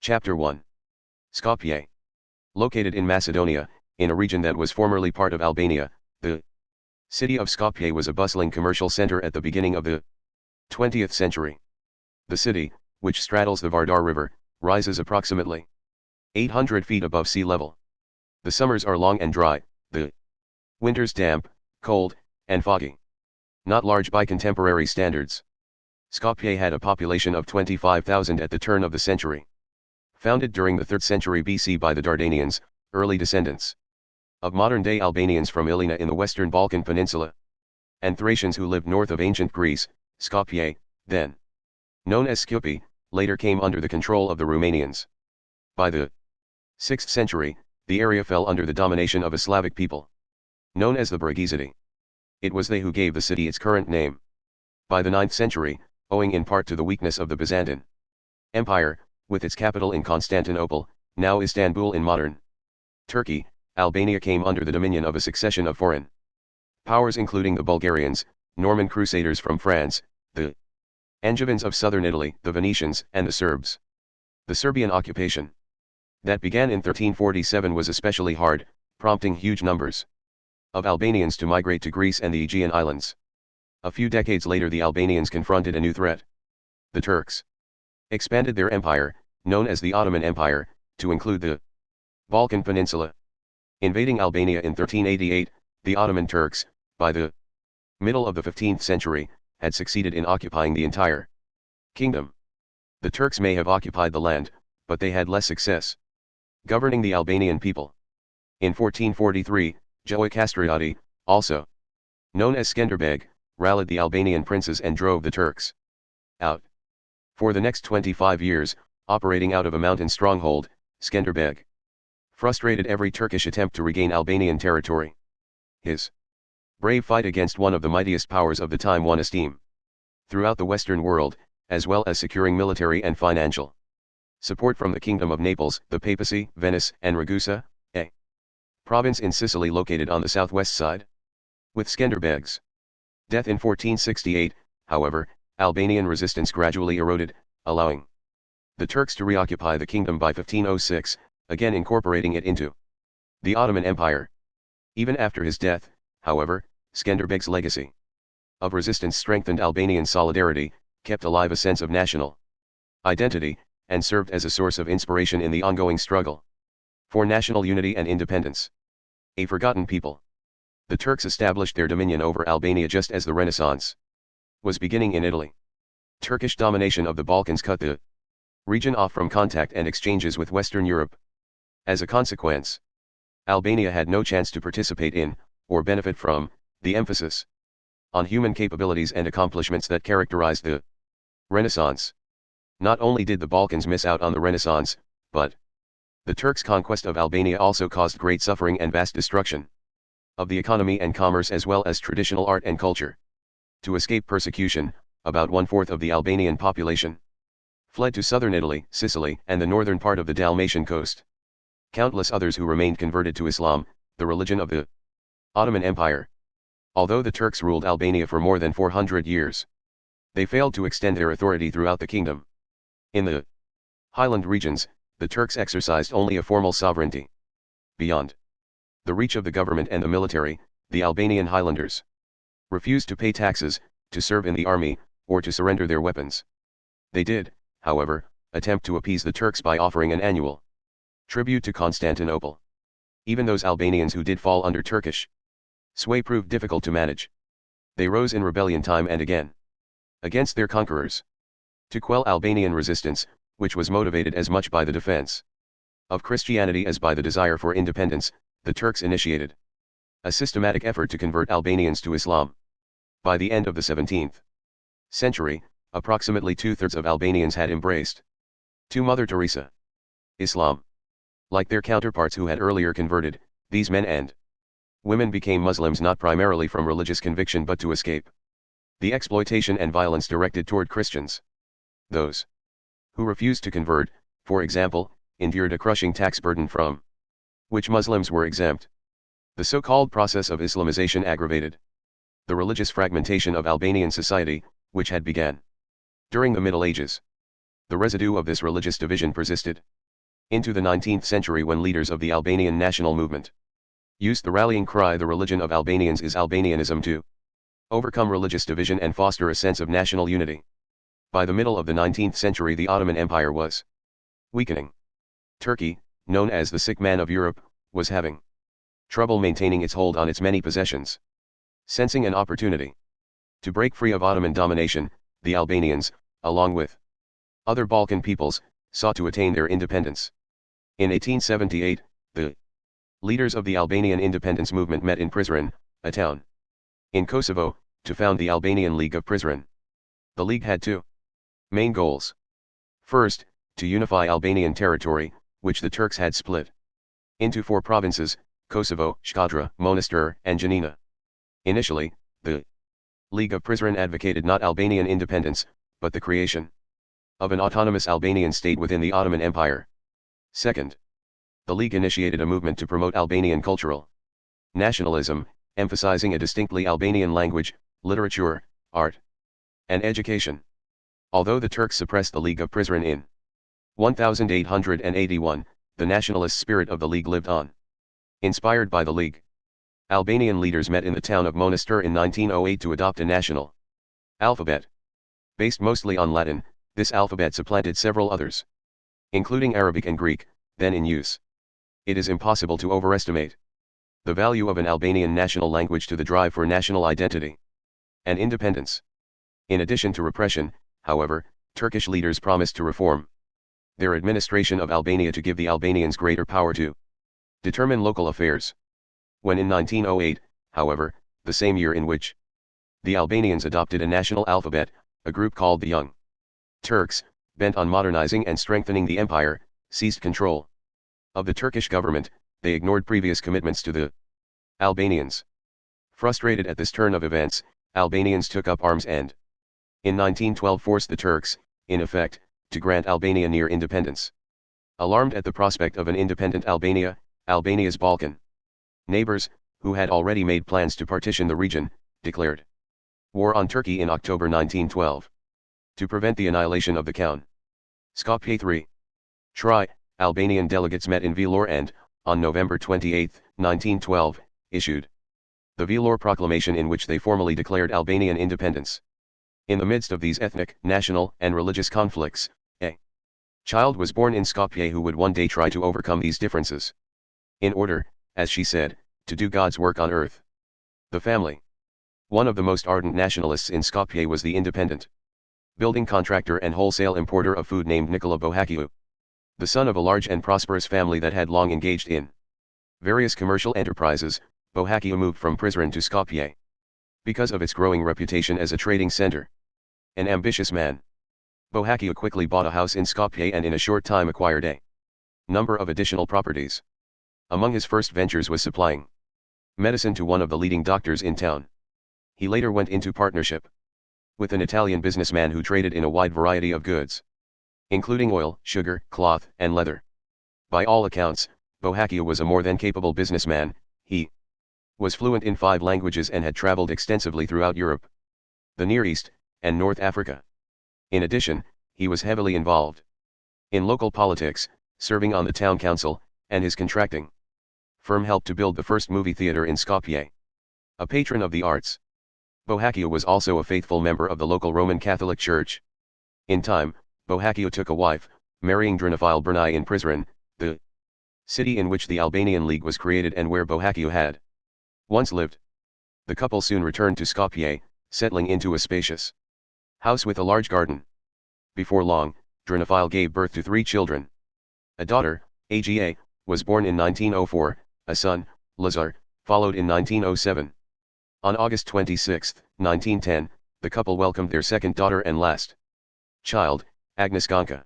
Chapter 1. Skopje. Located in Macedonia, in a region that was formerly part of Albania, the city of Skopje was a bustling commercial center at the beginning of the 20th century. The city, which straddles the Vardar River, rises approximately 800 feet above sea level. The summers are long and dry, the winters damp, cold, and foggy. Not large by contemporary standards. Skopje had a population of 25,000 at the turn of the century. Founded during the 3rd century BC by the Dardanians, early descendants of modern-day Albanians from Ilina in the western Balkan Peninsula, and Thracians who lived north of ancient Greece. Skopje, then known as Skopje, later came under the control of the Romanians. By the 6th century, the area fell under the domination of a Slavic people, known as the Brigizidi. It was they who gave the city its current name. By the 9th century, owing in part to the weakness of the Byzantine Empire, with its capital in Constantinople, now Istanbul in modern Turkey, Albania came under the dominion of a succession of foreign powers including the Bulgarians, Norman Crusaders from France, the Angevins of southern Italy, the Venetians, and the Serbs. The Serbian occupation that began in 1347 was especially hard, prompting huge numbers of Albanians to migrate to Greece and the Aegean Islands. A few decades later the Albanians confronted a new threat. The Turks expanded their empire, known as the Ottoman Empire, to include the Balkan Peninsula. Invading Albania in 1388, the Ottoman Turks, by the middle of the 15th century, had succeeded in occupying the entire kingdom. The Turks may have occupied the land, but they had less success governing the Albanian people. In 1443, Joe Castriati, also known as Skenderbeg, rallied the Albanian princes and drove the Turks out. For the next 25 years, operating out of a mountain stronghold, Skenderbeg frustrated every Turkish attempt to regain Albanian territory. His brave fight against one of the mightiest powers of the time won esteem throughout the Western world, as well as securing military and financial support from the Kingdom of Naples, the Papacy, Venice, and Ragusa, a province in Sicily located on the southwest side. With Skenderbeg's death in 1468, however, Albanian resistance gradually eroded, allowing the Turks to reoccupy the kingdom by 1506, again incorporating it into the Ottoman Empire. Even after his death, however, Skenderbeg's legacy of resistance strengthened Albanian solidarity, kept alive a sense of national identity, and served as a source of inspiration in the ongoing struggle for national unity and independence. A forgotten people. The Turks established their dominion over Albania just as the Renaissance was beginning in Italy. Turkish domination of the Balkans cut the region off from contact and exchanges with Western Europe. As a consequence, Albania had no chance to participate in, or benefit from, the emphasis on human capabilities and accomplishments that characterized the Renaissance. Not only did the Balkans miss out on the Renaissance, but the Turks' conquest of Albania also caused great suffering and vast destruction of the economy and commerce as well as traditional art and culture. To escape persecution, about 1/4 of the Albanian population fled to southern Italy, Sicily, and the northern part of the Dalmatian coast. Countless others who remained converted to Islam, the religion of the Ottoman Empire. Although the Turks ruled Albania for more than 400 years, they failed to extend their authority throughout the kingdom. In the highland regions, the Turks exercised only a formal sovereignty. Beyond the reach of the government and the military, the Albanian highlanders refused to pay taxes, to serve in the army, or to surrender their weapons. They did, however, attempt to appease the Turks by offering an annual tribute to Constantinople. Even those Albanians who did fall under Turkish sway proved difficult to manage. They rose in rebellion time and again against their conquerors. To quell Albanian resistance, which was motivated as much by the defense of Christianity as by the desire for independence, the Turks initiated a systematic effort to convert Albanians to Islam. By the end of the 17th century, approximately 2/3 of Albanians had embraced to Mother Teresa Islam. Like their counterparts who had earlier converted, these men and women became Muslims not primarily from religious conviction but to escape the exploitation and violence directed toward Christians. Those who refused to convert, for example, endured a crushing tax burden from which Muslims were exempt. The so-called process of Islamization aggravated the religious fragmentation of Albanian society, which had begun during the Middle Ages. The residue of this religious division persisted into the 19th century, when leaders of the Albanian national movement used the rallying cry, "The religion of Albanians is Albanianism," to overcome religious division and foster a sense of national unity. By the middle of the 19th century, the Ottoman Empire was weakening. Turkey, known as the sick man of Europe, was having trouble maintaining its hold on its many possessions. Sensing an opportunity to break free of Ottoman domination, the Albanians, along with other Balkan peoples, sought to attain their independence. In 1878, the leaders of the Albanian independence movement met in Prizren, a town in Kosovo, to found the Albanian League of Prizren. The league had two main goals. First, to unify Albanian territory, which the Turks had split into 4 provinces: Kosovo, Shkodra, Monastir, and Janina. Initially, the League of Prizren advocated not Albanian independence, but the creation of an autonomous Albanian state within the Ottoman Empire. Second, the League initiated a movement to promote Albanian cultural nationalism, emphasizing a distinctly Albanian language, literature, art, and education. Although the Turks suppressed the League of Prizren in 1881, the nationalist spirit of the League lived on. Inspired by the League, Albanian leaders met in the town of Monastir in 1908 to adopt a national alphabet. Based mostly on Latin, this alphabet supplanted several others, including Arabic and Greek, then in use. It is impossible to overestimate the value of an Albanian national language to the drive for national identity and independence. In addition to repression, however, Turkish leaders promised to reform their administration of Albania to give the Albanians greater power to determine local affairs. When in 1908, however, the same year in which the Albanians adopted a national alphabet, a group called the Young Turks, bent on modernizing and strengthening the empire, seized control of the Turkish government. They ignored previous commitments to the Albanians. Frustrated at this turn of events, Albanians took up arms and, in 1912, forced the Turks, in effect, to grant Albania near independence. Alarmed at the prospect of an independent Albania, Albania's Balkan neighbors, who had already made plans to partition the region, declared war on Turkey in October 1912. To prevent the annihilation of the Count Skopje III Albanian delegates met in Vlorë and, on November 28, 1912, issued the Vlorë Proclamation, in which they formally declared Albanian independence. In the midst of these ethnic, national, and religious conflicts, a child was born in Skopje who would one day try to overcome these differences, in order, as she said, to do God's work on earth. The family. One of the most ardent nationalists in Skopje was the independent building contractor and wholesale importer of food named Nikola Bohakiu. The son of a large and prosperous family that had long engaged in various commercial enterprises, Bohakiu moved from Prizren to Skopje because of its growing reputation as a trading center. An ambitious man, Bohakiu quickly bought a house in Skopje and in a short time acquired a number of additional properties. Among his first ventures was supplying medicine to one of the leading doctors in town. He later went into partnership with an Italian businessman who traded in a wide variety of goods, including oil, sugar, cloth, and leather. By all accounts, Bohakiu was a more than capable businessman. He was fluent in 5 languages and had traveled extensively throughout Europe, the Near East, and North Africa. In addition, he was heavily involved in local politics, serving on the town council, and his contracting firm helped to build the first movie theater in Skopje. A patron of the arts, Bohakiu was also a faithful member of the local Roman Catholic Church. In time, Bohakiu took a wife, marrying Drinafile Bernai in Prizren, the city in which the Albanian League was created and where Bohakiu had once lived. The couple soon returned to Skopje, settling into a spacious house with a large garden. Before long, Drinafile gave birth to 3 children. A daughter, Aga, was born in 1904, a son, Lazar, followed in 1907. On August 26, 1910, the couple welcomed their second daughter and last child, Agnes Ganka.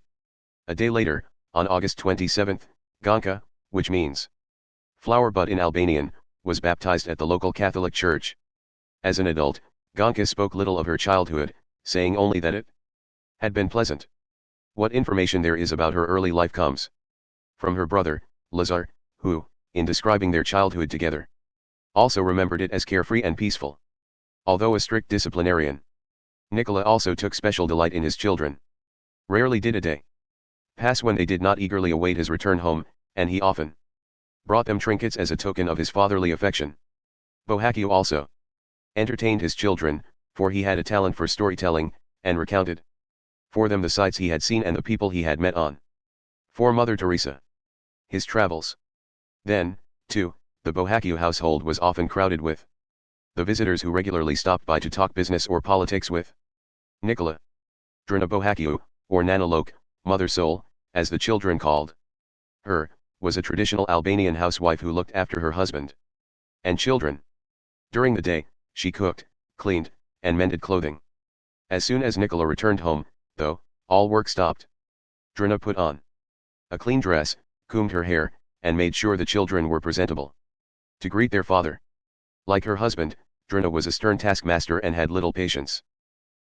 A day later, on August 27, Ganka, which means flower bud in Albanian, was baptized at the local Catholic Church. As an adult, Ganka spoke little of her childhood, saying only that it had been pleasant. What information there is about her early life comes from her brother, Lazar, who, in describing their childhood together, also remembered it as carefree and peaceful. Although a strict disciplinarian, Nikola also took special delight in his children. Rarely did a day pass when they did not eagerly await his return home, and he often brought them trinkets as a token of his fatherly affection. Bhavan also entertained his children, for he had a talent for storytelling, and recounted for them the sights he had seen and the people he had met on. For Mother Teresa, his travels. Then, too, the Bhavan household was often crowded with the visitors who regularly stopped by to talk business or politics with Nicola. Drina Bhavan, or Nana Lok, Mother Soul, as the children called her, was a traditional Albanian housewife who looked after her husband and children. During the day, she cooked, cleaned, and mended clothing. As soon as Nicola returned home, though, all work stopped. Drina put on a clean dress, combed her hair, and made sure the children were presentable to greet their father. Like her husband, Drina was a stern taskmaster and had little patience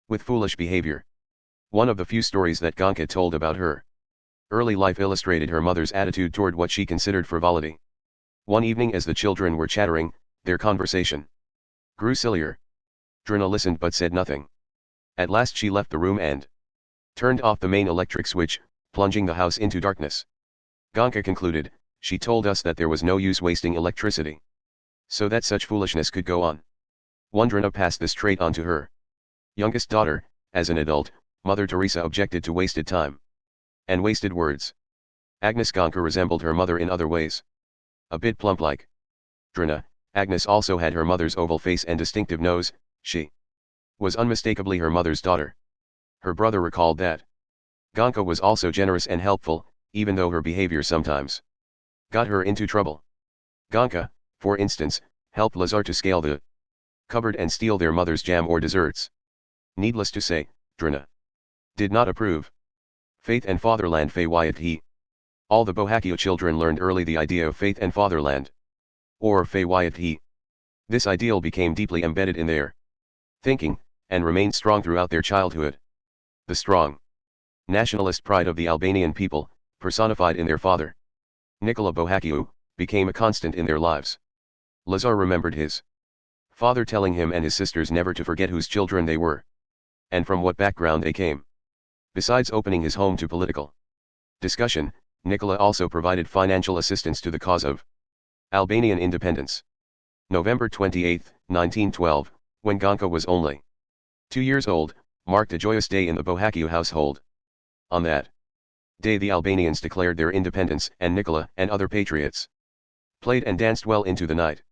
with foolish behavior. One of the few stories that Gonka told about her early life illustrated her mother's attitude toward what she considered frivolity. One evening as the children were chattering, their conversation grew sillier. Drina listened but said nothing. At last she left the room and turned off the main electric switch, plunging the house into darkness. Gonka concluded, she told us that there was no use wasting electricity, so that such foolishness could go on. Drina passed this trait on to her youngest daughter. As an adult, Mother Teresa objected to wasted time and wasted words. Agnes Gonka resembled her mother in other ways. A bit plump like Drina, Agnes also had her mother's oval face and distinctive nose. She was unmistakably her mother's daughter. Her brother recalled that Gonka was also generous and helpful, even though her behavior sometimes got her into trouble. Gonka, for instance, helped Lazar to scale the cupboard and steal their mother's jam or desserts. Needless to say, Drina did not approve. Faith and fatherland Fayyathi. All the Bhavan children learned early the idea of faith and fatherland, or Fayyathi. This ideal became deeply embedded in their thinking, and remained strong throughout their childhood. The strong nationalist pride of the Albanian people, personified in their father, Nikola Bhavan, became a constant in their lives. Lazar remembered his father telling him and his sisters never to forget whose children they were, and from what background they came. Besides opening his home to political discussion, Nikola also provided financial assistance to the cause of Albanian independence. November 28, 1912, when Gonka was only 2 years old, marked a joyous day in the Bhavan household. On that day the Albanians declared their independence, and Nikola and other patriots played and danced well into the night.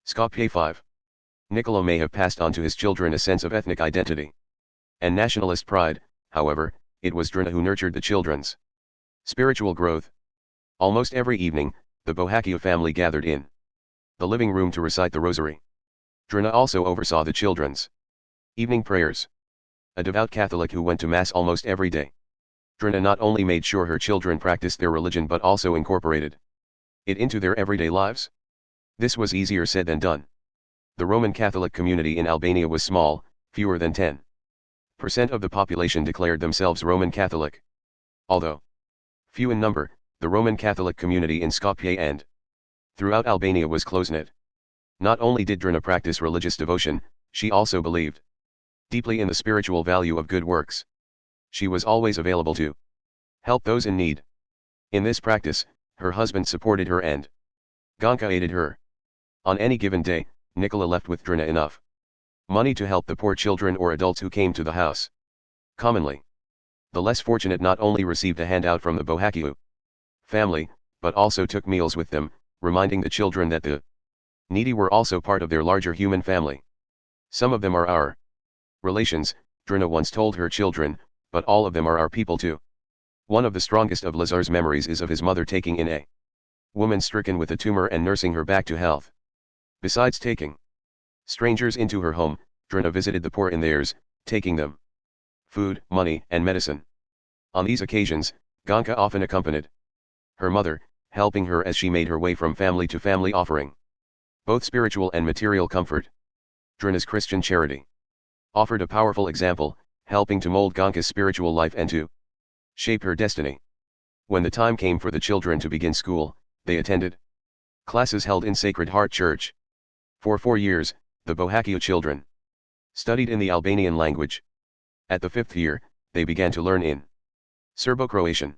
Skopje 5. Nikola may have passed on to his children a sense of ethnic identity and nationalist pride. However, it was Drina who nurtured the children's spiritual growth. Almost every evening, the Bhavan family gathered in the living room to recite the rosary. Drina also oversaw the children's evening prayers. A devout Catholic who went to Mass almost every day, Drina not only made sure her children practiced their religion but also incorporated it into their everyday lives. This was easier said than done. The Roman Catholic community in Albania was small, fewer than 10% of the population declared themselves Roman Catholic. Although few in number, the Roman Catholic community in Skopje and throughout Albania was close-knit. Not only did Drina practice religious devotion, she also believed deeply in the spiritual value of good works. She was always available to help those in need. In this practice, her husband supported her and Gonka aided her. On any given day, Nikola left with Drina enough money to help the poor children or adults who came to the house. Commonly, the less fortunate not only received a handout from the Bhavan family, but also took meals with them, reminding the children that the needy were also part of their larger human family. Some of them are our relations, Drina once told her children, but all of them are our people too. One of the strongest of Lazar's memories is of his mother taking in a woman stricken with a tumor and nursing her back to health. Besides taking strangers into her home, Drina visited the poor in theirs, taking them food, money, and medicine. On these occasions, Gonka often accompanied her mother, helping her as she made her way from family to family offering both spiritual and material comfort. Drina's Christian charity offered a powerful example, helping to mold Gonka's spiritual life and to shape her destiny. When the time came for the children to begin school, they attended classes held in Sacred Heart Church. For 4 years, the Bhavan children studied in the Albanian language. At the 5th year, they began to learn in Serbo-Croatian.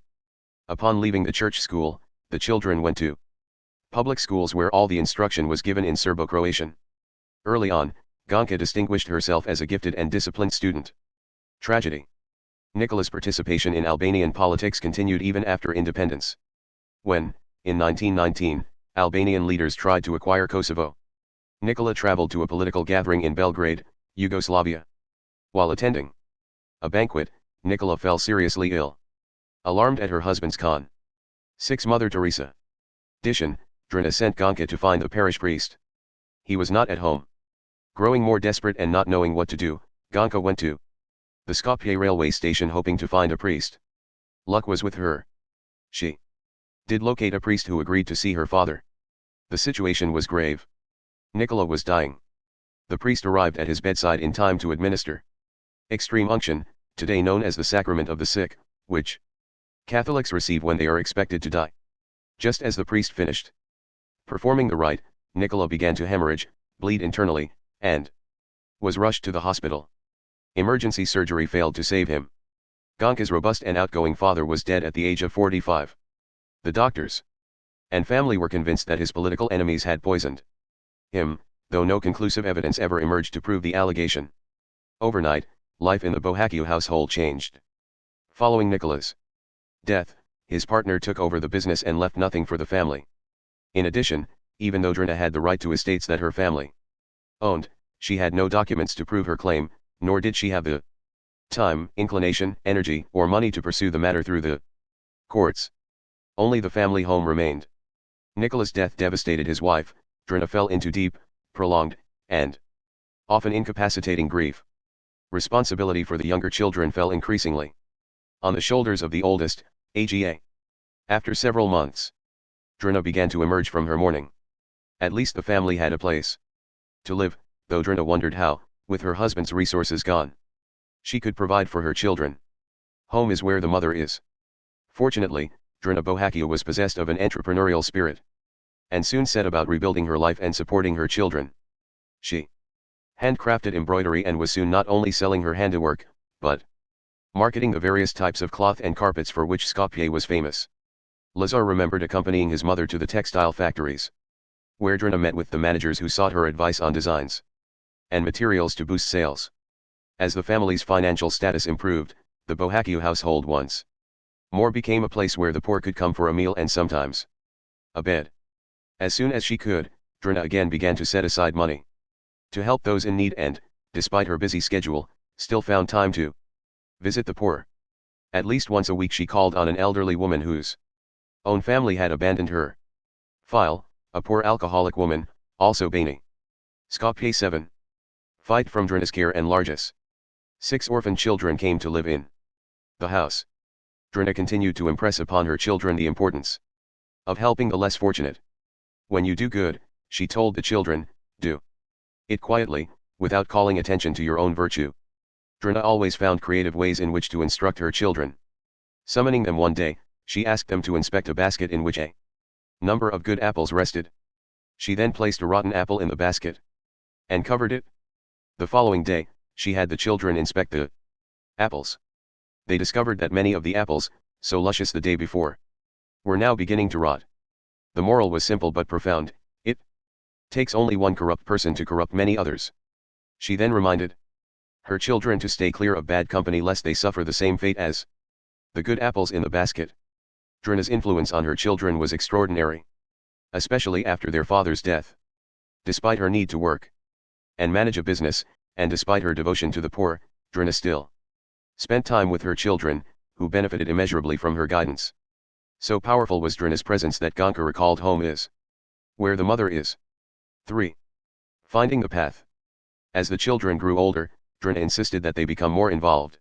Upon leaving the church school, the children went to public schools where all the instruction was given in Serbo-Croatian. Early on, Ganka distinguished herself as a gifted and disciplined student. Tragedy. Nicola's participation in Albanian politics continued even after independence. When, in 1919, Albanian leaders tried to acquire Kosovo, Nicola traveled to a political gathering in Belgrade, Yugoslavia. While attending a banquet, Nicola fell seriously ill. Alarmed at her husband's con. 6 Mother Teresa. Dishan, Drina sent Ganka to find the parish priest. He was not at home. Growing more desperate and not knowing what to do, Ganka went to the Skopje railway station hoping to find a priest. Luck was with her. She did locate a priest who agreed to see her father. The situation was grave. Nicola was dying. The priest arrived at his bedside in time to administer extreme unction, today known as the sacrament of the sick, which Catholics receive when they are expected to die. Just as the priest finished performing the rite, Nicola began to hemorrhage, bleed internally, and was rushed to the hospital. Emergency surgery failed to save him. Ganka's robust and outgoing father was dead at the age of 45. The doctors and family were convinced that his political enemies had poisoned him, though no conclusive evidence ever emerged to prove the allegation. Overnight, life in the Bohacchio household changed. Following Nicola's death, his partner took over the business and left nothing for the family. In addition, even though Drina had the right to estates that her family owned, she had no documents to prove her claim, nor did she have the time, inclination, energy, or money to pursue the matter through the courts. Only the family home remained. Nicola's death devastated his wife. Drina fell into deep, prolonged, and often incapacitating grief. Responsibility for the younger children fell increasingly on the shoulders of the oldest, Aga. After several months, Drina began to emerge from her mourning. At least the family had a place to live, though Drina wondered how, with her husband's resources gone, she could provide for her children. Home is where the mother is. Fortunately, Drina Bohacchio was possessed of an entrepreneurial spirit, and soon set about rebuilding her life and supporting her children. She handcrafted embroidery and was soon not only selling her handiwork, but marketing the various types of cloth and carpets for which Skopje was famous. Lazar remembered accompanying his mother to the textile factories, where Drina met with the managers who sought her advice on designs and materials to boost sales. As the family's financial status improved, the Bohacchio household once more became a place where the poor could come for a meal and sometimes a bed. As soon as she could, Drina again began to set aside money to help those in need and, despite her busy schedule, still found time to visit the poor. At least once a week she called on an elderly woman whose own family had abandoned her. File, a poor alcoholic woman, also Bani. Skopje 7. Fight from Drina's care and largesse. 6 orphan children came to live in the house. Drina continued to impress upon her children the importance of helping the less fortunate. When you do good, she told the children, do it quietly, without calling attention to your own virtue. Drina always found creative ways in which to instruct her children. Summoning them one day, she asked them to inspect a basket in which a number of good apples rested. She then placed a rotten apple in the basket and covered it. The following day, she had the children inspect the apples. They discovered that many of the apples, so luscious the day before, were now beginning to rot. The moral was simple but profound: it takes only one corrupt person to corrupt many others. She then reminded her children to stay clear of bad company lest they suffer the same fate as the good apples in the basket. Drina's influence on her children was extraordinary, especially after their father's death. Despite her need to work and manage a business, and despite her devotion to the poor, Drina still spent time with her children, who benefited immeasurably from her guidance. So powerful was Drina's presence that Ganka recalled home is where the mother is. 3. Finding the path. As the children grew older, Drina insisted that they become more involved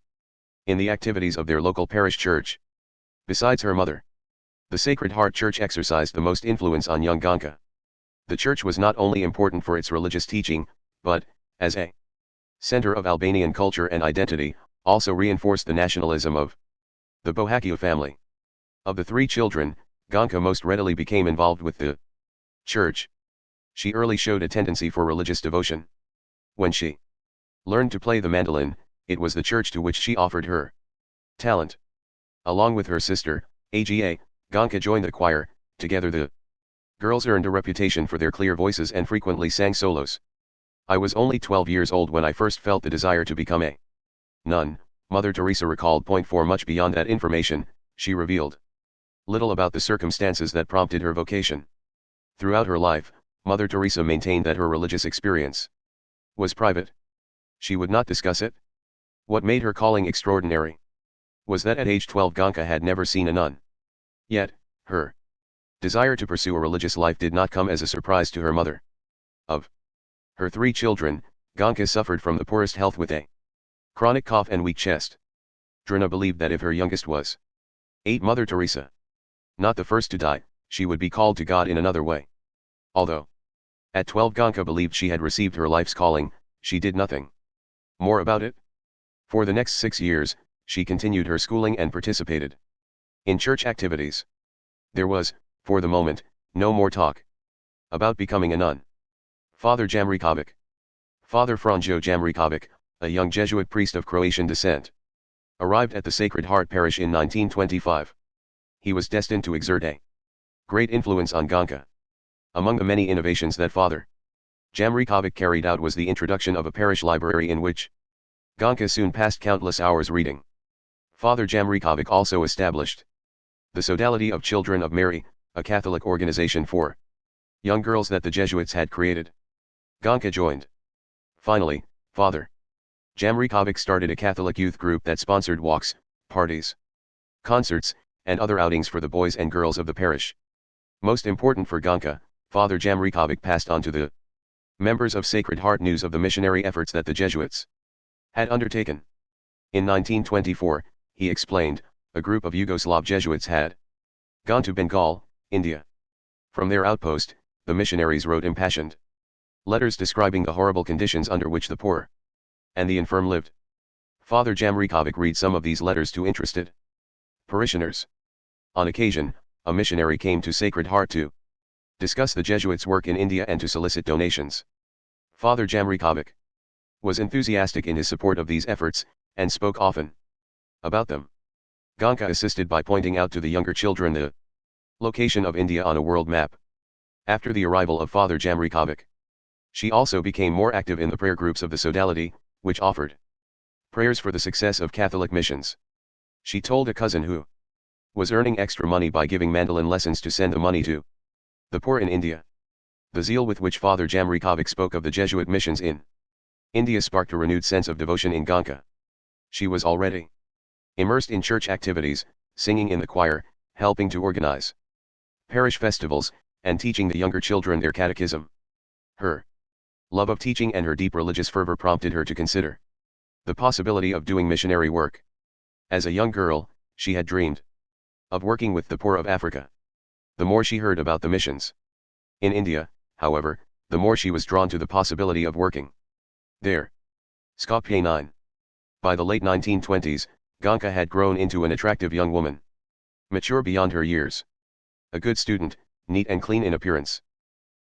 in the activities of their local parish church. Besides her mother, the Sacred Heart Church exercised the most influence on young Ganka. The church was not only important for its religious teaching, but, as a center of Albanian culture and identity, also reinforced the nationalism of the Bohacchio family. Of the 3 children, Ganka most readily became involved with the church. She early showed a tendency for religious devotion. When she learned to play the mandolin, it was the church to which she offered her talent. Along with her sister, Aga, Ganka joined the choir. Together the girls earned a reputation for their clear voices and frequently sang solos. I was only 12 years old when I first felt the desire to become a nun, Mother Teresa recalled. For much beyond that information, she revealed little about the circumstances that prompted her vocation. Throughout her life, Mother Teresa maintained that her religious experience was private. She would not discuss it. What made her calling extraordinary was that at age 12 Ganka had never seen a nun. Yet, her desire to pursue a religious life did not come as a surprise to her mother. Of her 3 children, Ganka suffered from the poorest health with a chronic cough and weak chest. Drina believed that if her youngest was 8, Mother Teresa, not the first to die, she would be called to God in another way. Although at 12 Ganka believed she had received her life's calling, she did nothing more about it. For the next 6 years, she continued her schooling and participated in church activities. There was, for the moment, no more talk about becoming a nun. Father Jamrikovic. Father Franjo Jamrikovic, a young Jesuit priest of Croatian descent, arrived at the Sacred Heart Parish in 1925. He was destined to exert a great influence on Ganka. Among the many innovations that Father Jamrikovic carried out was the introduction of a parish library in which Ganka soon passed countless hours reading. Father Jamrikovic also established the Sodality of Children of Mary, a Catholic organization for young girls that the Jesuits had created. Ganka joined. Finally, Father Jamrikovic started a Catholic youth group that sponsored walks, parties, concerts, and other outings for the boys and girls of the parish. Most important for Ganka, Father Jamrikovic passed on to the members of Sacred Heart news of the missionary efforts that the Jesuits had undertaken. In 1924, he explained, a group of Yugoslav Jesuits had gone to Bengal, India. From their outpost, the missionaries wrote impassioned letters describing the horrible conditions under which the poor and the infirm lived. Father Jamrikovic read some of these letters to interested parishioners. On occasion, a missionary came to Sacred Heart to discuss the Jesuits' work in India and to solicit donations. Father Jamrikovic was enthusiastic in his support of these efforts, and spoke often about them. Ganka assisted by pointing out to the younger children the location of India on a world map. After the arrival of Father Jamrikovic, she also became more active in the prayer groups of the Sodality, which offered prayers for the success of Catholic missions. She told a cousin who was earning extra money by giving mandolin lessons to send the money to the poor in India. The zeal with which Father Jamrikovic spoke of the Jesuit missions in India sparked a renewed sense of devotion in Ganka. She was already immersed in church activities, singing in the choir, helping to organize parish festivals, and teaching the younger children their catechism. Her love of teaching and her deep religious fervor prompted her to consider the possibility of doing missionary work. As a young girl, she had dreamed of working with the poor of Africa. The more she heard about the missions in India, however, the more she was drawn to the possibility of working there. Skopje 9. By the late 1920s, Ganka had grown into an attractive young woman, mature beyond her years. A good student, neat and clean in appearance,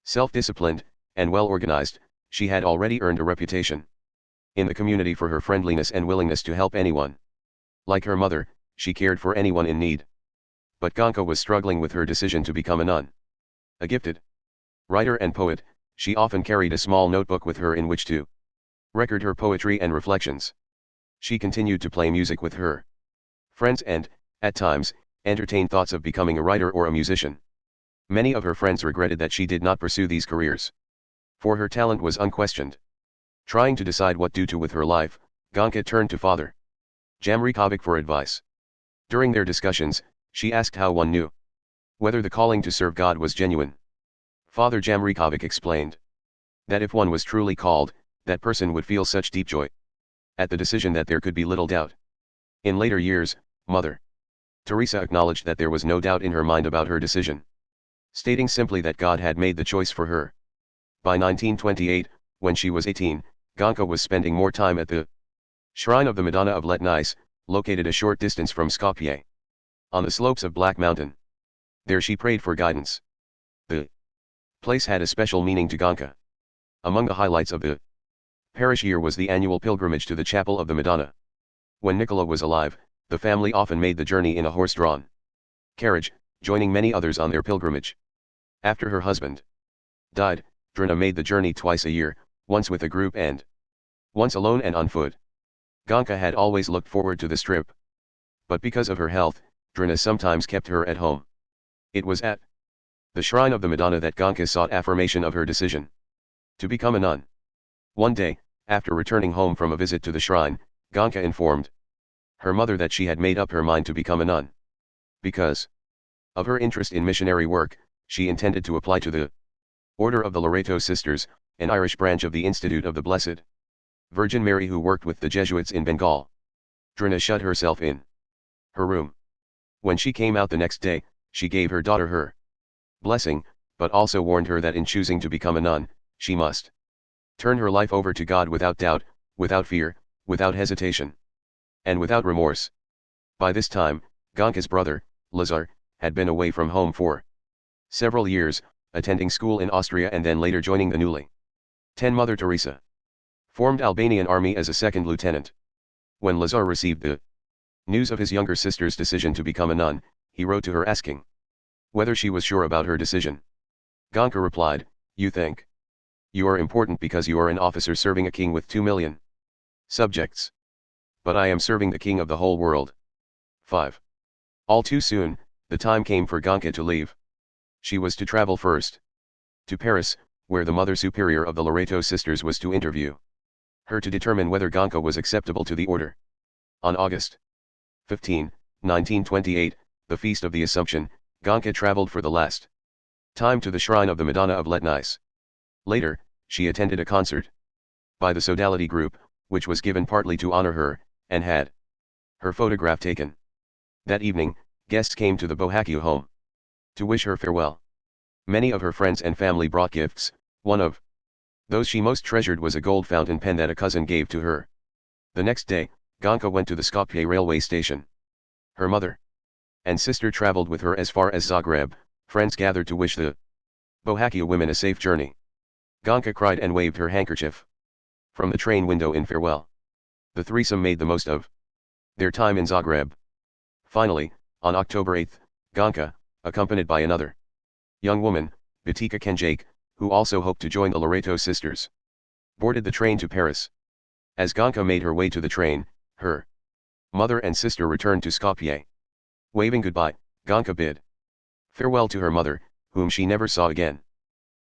self-disciplined, and well-organized, she had already earned a reputation in the community for her friendliness and willingness to help anyone. Like her mother, she cared for anyone in need. But Ganka was struggling with her decision to become a nun. A gifted writer and poet, she often carried a small notebook with her in which to record her poetry and reflections. She continued to play music with her friends and, at times, entertained thoughts of becoming a writer or a musician. Many of her friends regretted that she did not pursue these careers, for her talent was unquestioned. Trying to decide what to do with her life, Ganka turned to Father Jamrikovic for advice. During their discussions, she asked how one knew whether the calling to serve God was genuine. Father Jamrikovic explained that if one was truly called, that person would feel such deep joy at the decision that there could be little doubt. In later years, Mother Teresa acknowledged that there was no doubt in her mind about her decision, stating simply that God had made the choice for her. By 1928, when she was 18, Ganka was spending more time at the shrine of the Madonna of Letnice, located a short distance from Skopje, on the slopes of Black Mountain. There she prayed for guidance. The place had a special meaning to Ganka. Among the highlights of the parish year was the annual pilgrimage to the chapel of the Madonna. When Nicola was alive, The family often made the journey in a horse-drawn carriage, joining many others on their pilgrimage. After her husband died, Drina made the journey twice a year, once with a group and once alone and on foot. Ganka had always looked forward to this trip. But because of her health, Drina sometimes kept her at home. It was at the shrine of the Madonna that Ganka sought affirmation of her decision to become a nun. One day, after returning home from a visit to the shrine, Ganka informed her mother that she had made up her mind to become a nun. Because of her interest in missionary work, she intended to apply to the Order of the Loreto Sisters, an Irish branch of the Institute of the Blessed Virgin Mary who worked with the Jesuits in Bengal. Drina shut herself in her room. When she came out the next day, she gave her daughter her blessing, but also warned her that in choosing to become a nun, she must turn her life over to God without doubt, without fear, without hesitation, and without remorse. By this time, Ganka's brother, Lazar, had been away from home for several years, attending school in Austria and then later joining the newly 10 Mother Teresa formed Albanian army as a second lieutenant. When Lazar received the news of his younger sister's decision to become a nun, he wrote to her asking whether she was sure about her decision. Ganka replied, "You think you are important because you are an officer serving a king with 2 million subjects. But I am serving the king of the whole world." 5. All too soon, the time came for Ganka to leave. She was to travel first to Paris, where the Mother Superior of the Loreto Sisters was to interview her to determine whether Ganka was acceptable to the order. On August 15, 1928, the Feast of the Assumption, Ganka traveled for the last time to the shrine of the Madonna of Letnice. Later, she attended a concert by the Sodality group, which was given partly to honor her, and had her photograph taken. That evening, guests came to the Bohacchio home to wish her farewell. Many of her friends and family brought gifts. One of those she most treasured was a gold fountain pen that a cousin gave to her. The next day, Ganka went to the Skopje railway station. Her mother and sister traveled with her as far as Zagreb. Friends gathered to wish the Bohacchio women a safe journey. Ganka cried and waved her handkerchief from the train window in farewell. The threesome made the most of their time in Zagreb. Finally, on October 8, Ganka, accompanied by another young woman, Batika Kenjake, who also hoped to join the Loreto sisters, boarded the train to Paris. As Ganka made her way to the train, her mother and sister returned to Skopje. Waving goodbye, Ganka bid farewell to her mother, whom she never saw again.